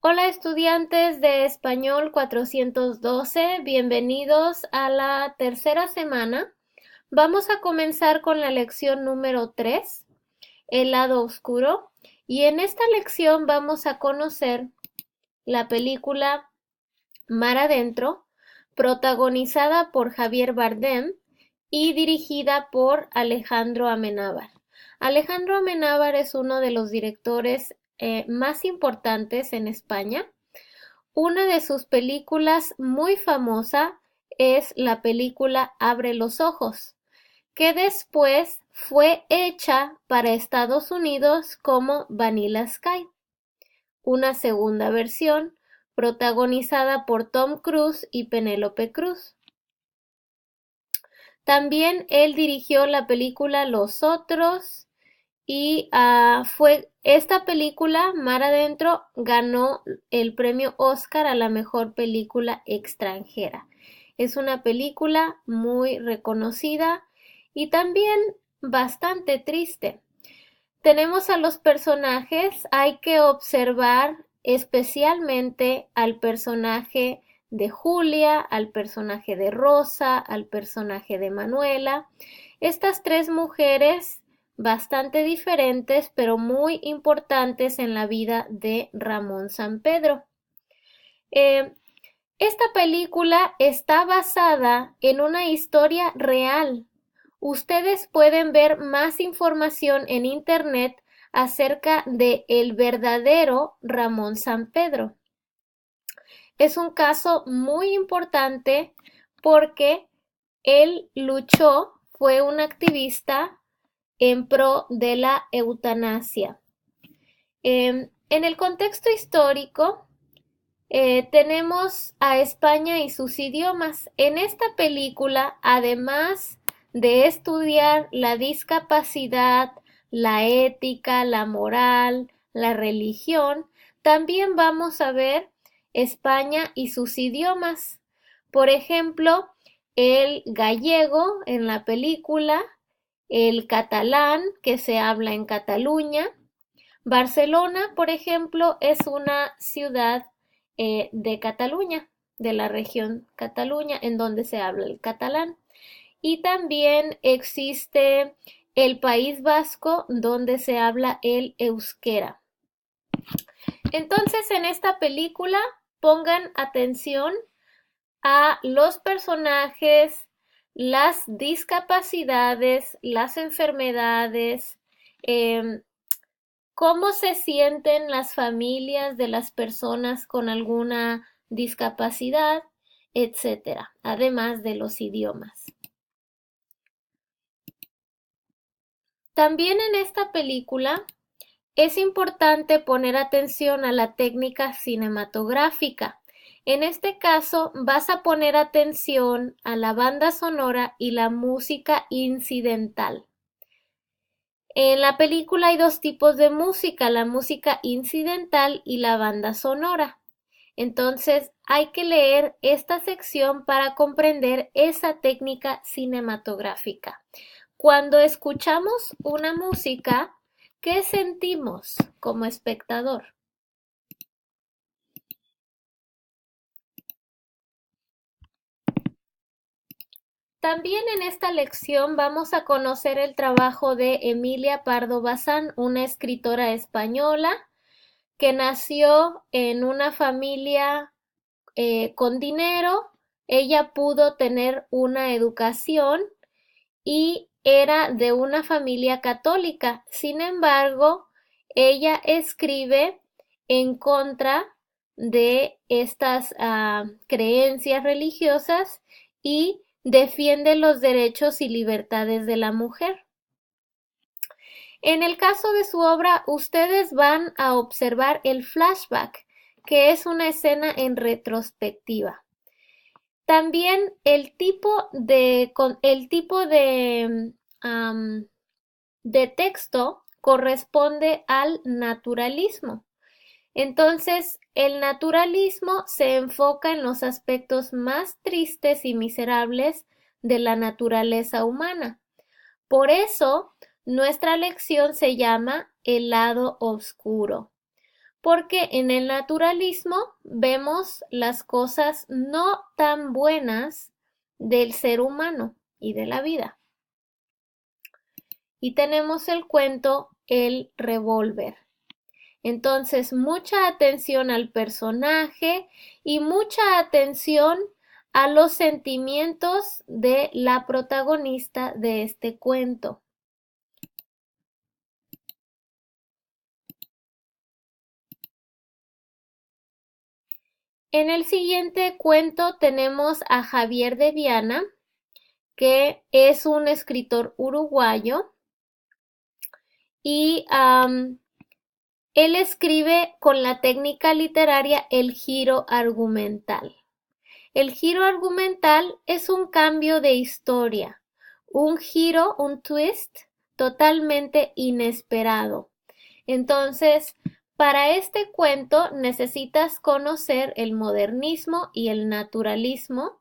Hola estudiantes de Español 412, bienvenidos a la tercera semana. Vamos a comenzar con la lección número 3, el lado oscuro, y en esta lección vamos a conocer la película Mar Adentro, protagonizada por Javier Bardem y dirigida por Alejandro Amenábar. Alejandro Amenábar es uno de los directores más importantes en España. Una de sus películas muy famosa es la película Abre los ojos, que después fue hecha para Estados Unidos como Vanilla Sky, una segunda versión protagonizada por Tom Cruise y Penélope Cruz. También él dirigió la película Los Otros y fue esta película, Mar Adentro, ganó el premio Oscar a la mejor película extranjera. Es una película muy reconocida y también bastante triste. Tenemos a los personajes, hay que observar especialmente al personaje de Julia, al personaje de Rosa, al personaje de Manuela. Estas tres mujeres bastante diferentes, pero muy importantes en la vida de Ramón Sampedro. Eh, esta película está basada en una historia real. Ustedes pueden ver más información en internet acerca de el verdadero Ramón Sampedro. Es un caso muy importante porque él luchó, fue un activista en pro de la eutanasia. En el contexto histórico, tenemos a España y sus idiomas. En esta película, además de estudiar la discapacidad, la ética, la moral, la religión, también vamos a ver España y sus idiomas. Por ejemplo, el gallego en la película, el catalán que se habla en Cataluña. Barcelona, por ejemplo, es una ciudad de Cataluña, de la región Cataluña, en donde se habla el catalán. Y también existe el País Vasco, donde se habla el euskera. Entonces, en esta película, pongan atención a los personajes, las discapacidades, las enfermedades, eh, cómo se sienten las familias de las personas con alguna discapacidad, etcétera, además de los idiomas. También en esta película es importante poner atención a la técnica cinematográfica. En este caso vas a poner atención a la banda sonora y la música incidental. En la película hay dos tipos de música, la música incidental y la banda sonora. Entonces hay que leer esta sección para comprender esa técnica cinematográfica. Cuando escuchamos una música, ¿qué sentimos como espectador? También en esta lección vamos a conocer el trabajo de Emilia Pardo Bazán, una escritora española que nació en una familia con dinero. Ella pudo tener una educación y era de una familia católica. Sin embargo, ella escribe en contra de estas creencias religiosas y defiende los derechos y libertades de la mujer. En el caso de su obra, ustedes van a observar el flashback, que es una escena en retrospectiva. También de texto corresponde al naturalismo. Entonces, el naturalismo se enfoca en los aspectos más tristes y miserables de la naturaleza humana. Por eso, nuestra lección se llama El lado oscuro, porque en el naturalismo vemos las cosas no tan buenas del ser humano y de la vida. Y tenemos el cuento El revólver. Entonces, mucha atención al personaje y mucha atención a los sentimientos de la protagonista de este cuento. En el siguiente cuento tenemos a Javier de Viana, que es un escritor uruguayo y él escribe con la técnica literaria el giro argumental. El giro argumental es un cambio de historia, un giro, un twist totalmente inesperado. Entonces, para este cuento necesitas conocer el modernismo y el naturalismo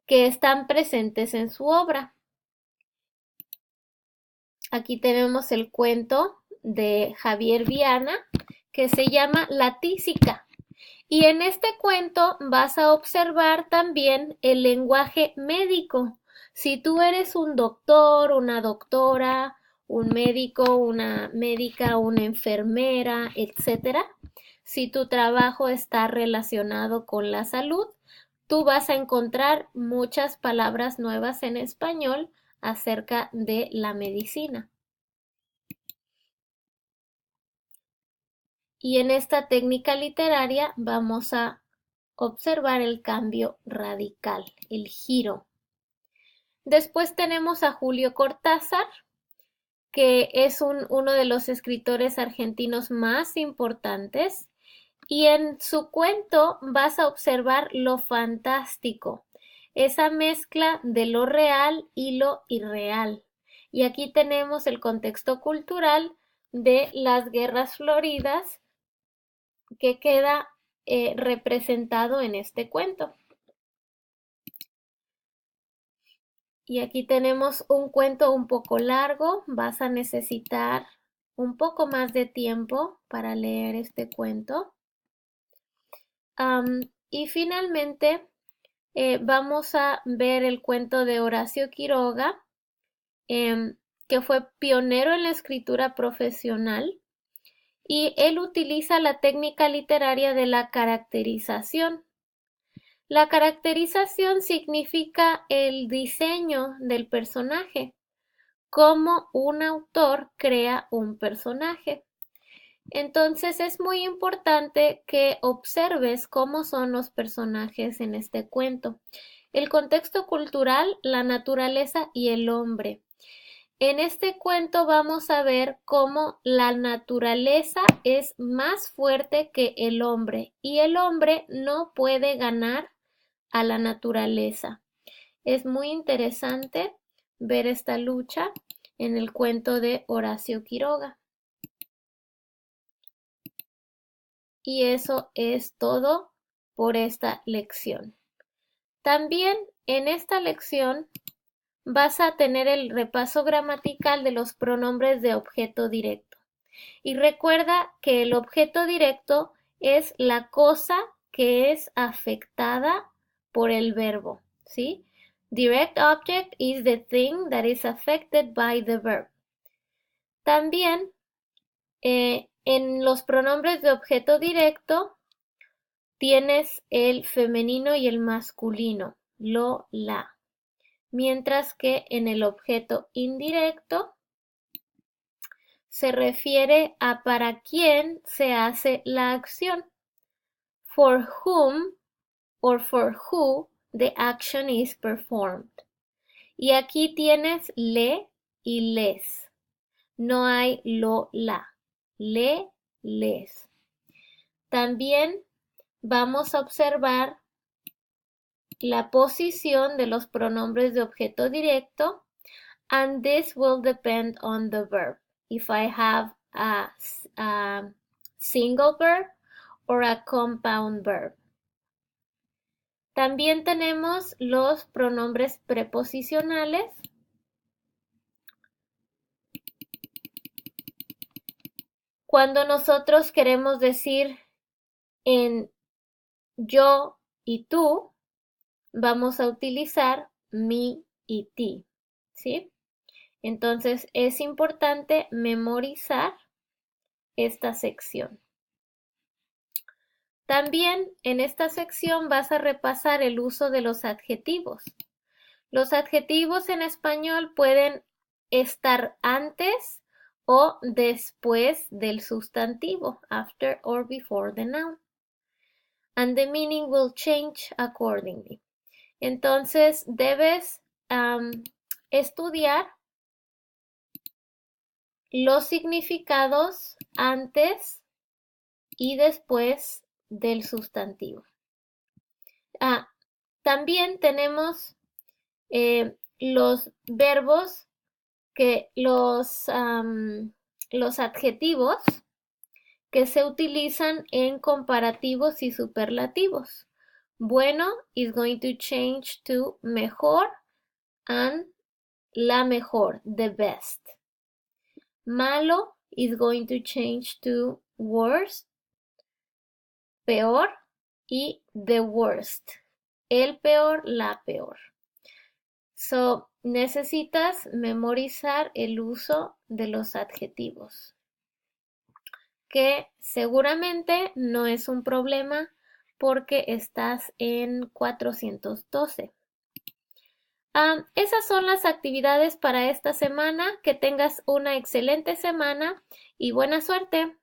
que están presentes en su obra. Aquí tenemos el cuento de Javier Viana que se llama La tísica. Y en este cuento vas a observar también el lenguaje médico. Si tú eres un doctor, una doctora, un médico, una médica, una enfermera, etcétera, si tu trabajo está relacionado con la salud, tú vas a encontrar muchas palabras nuevas en español acerca de la medicina. Y en esta técnica literaria vamos a observar el cambio radical, el giro. Después tenemos a Julio Cortázar, que es uno de los escritores argentinos más importantes, y en su cuento vas a observar lo fantástico, esa mezcla de lo real y lo irreal. Y aquí tenemos el contexto cultural de las guerras floridas que queda representado en este cuento. Y aquí tenemos un cuento un poco largo, vas a necesitar un poco más de tiempo para leer este cuento. Y finalmente vamos a ver el cuento de Horacio Quiroga, que fue pionero en la escritura profesional, y él utiliza la técnica literaria de la caracterización. La caracterización significa el diseño del personaje, cómo un autor crea un personaje. Entonces es muy importante que observes cómo son los personajes en este cuento. El contexto cultural, la naturaleza y el hombre. En este cuento vamos a ver cómo la naturaleza es más fuerte que el hombre y el hombre no puede ganar a la naturaleza. Es muy interesante ver esta lucha en el cuento de Horacio Quiroga. Y eso es todo por esta lección. También en esta lección vas a tener el repaso gramatical de los pronombres de objeto directo. Y recuerda que el objeto directo es la cosa que es afectada por el verbo, ¿sí? Direct object is the thing that is affected by the verb. También en los pronombres de objeto directo tienes el femenino y el masculino, lo, la. Mientras que en el objeto indirecto se refiere a para quién se hace la acción. For whom or for who the action is performed. Y aquí tienes le y les. No hay lo, la. Le, les. También vamos a observar la posición de los pronombres de objeto directo, and this will depend on the verb. If I have a single verb or a compound verb. También tenemos los pronombres preposicionales. Cuando nosotros queremos decir en yo y tú, vamos a utilizar me y ti, ¿sí? Entonces es importante memorizar esta sección. También en esta sección vas a repasar el uso de los adjetivos. Los adjetivos en español pueden estar antes o después del sustantivo, after or before the noun. And the meaning will change accordingly. Entonces debes estudiar los significados antes y después del sustantivo. También tenemos los verbos que los adjetivos que se utilizan en comparativos y superlativos. Bueno is going to change to mejor and la mejor, the best. Malo is going to change to worst, peor, y the worst, el peor, la peor. So, necesitas memorizar el uso de los adjetivos, que seguramente no es un problema porque estás en 412. Esas son las actividades para esta semana. Que tengas una excelente semana y buena suerte.